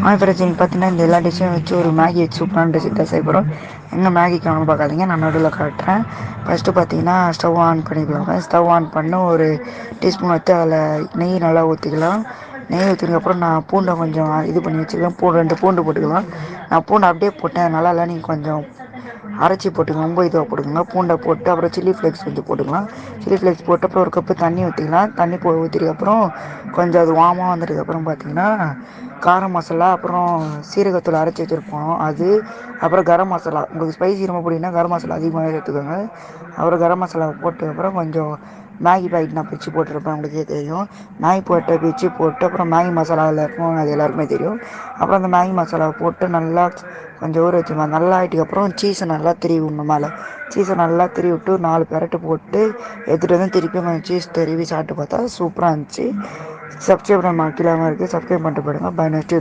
Friends இன்னைக்கு பார்த்தீங்கன்னா இந்த எல்லா டிஷ்ஷையும் வச்சு ஒரு மேகி வச்சு சூப்பரான டிஷ் தான் செய்ய போகிறோம். எங்கே மேகி காணும் பார்க்காதீங்க, நான் நடுவில் காட்டுறேன். ஃபஸ்ட்டு பார்த்தீங்கன்னா ஸ்டவ் ஆன் பண்ணிக்கலாங்க. ஸ்டவ் ஆன் பண்ண ஒரு டீஸ்பூன் வச்சு அதில் நெய் நல்லா ஊற்றிக்கலாம். நெய் ஊற்றினதுக்கப்புறம் நான் பூண்டை கொஞ்சம் இது பண்ணி வச்சுக்கலாம். 2 பூண்டு போட்டுக்கலாம். நான் பூண்டை அப்படியே போட்டேன் நல்லா இல்லை, நீங்கள் கொஞ்சம் அரைச்சி போட்டுக்கலாம். ரொம்ப இதுவாக போட்டுக்கோங்க. பூண்டை போட்டு அப்புறம் சில்லி ஃப்ளேக்ஸ் கொஞ்சம் போட்டுக்கலாம். சில்லி ஃப்ளேக்ஸ் போட்டு அப்புறம் ஒரு கப்பு தண்ணி ஊற்றிக்கலாம். தண்ணி ஊற்றினதுக்கப்புறம் கொஞ்சம் அது வார்மாக வந்ததுக்கப்புறம் பார்த்தீங்கன்னா காரம் மசாலா, அப்புறம் சீரகத்தூள் அரைச்சி வச்சுருப்போம் அது, அப்புறம் கரம் மசாலா. உங்களுக்கு ஸ்பைசி ரொம்ப பிடிக்குன்னா கரம் மசாலா அதிகமாக எடுத்துக்கோங்க. அப்புறம் கரம் மசாலா போட்டதுக்கப்புறம் கொஞ்சம் மேகி பாக்கெட் நான் பிச்சு போட்டிருப்பேன், உங்களுக்கே தெரியும். மேகி போட்டு பிச்சு போட்டு அப்புறம் மேகி மசாலா அதில் இருக்கும், அது எல்லாருக்குமே தெரியும். அப்புறம் அந்த மேகி மசாலாவை போட்டு நல்லா கொஞ்சம் ஊற வச்சுருவேன். நல்லா ஆகிட்டுக்கப்புறம் சீஸை நல்லா திருவி விடணும். மேலே சீஸை நல்லா திருவி விட்டு 4 பெரட்டு போட்டு எடுத்துகிட்டு வந்து திருப்பி கொஞ்சம் சீஸ் திருவி சாப்பிட்டு பார்த்தா சூப்பராக இருந்துச்சு. சப்ஸ்கிரைப் பண்ண கீழே இருக்குது, சப்ஸ்கிரைப் பண்ணிட்டு போயிடுங்க. பை. நெக்ஸ்ட்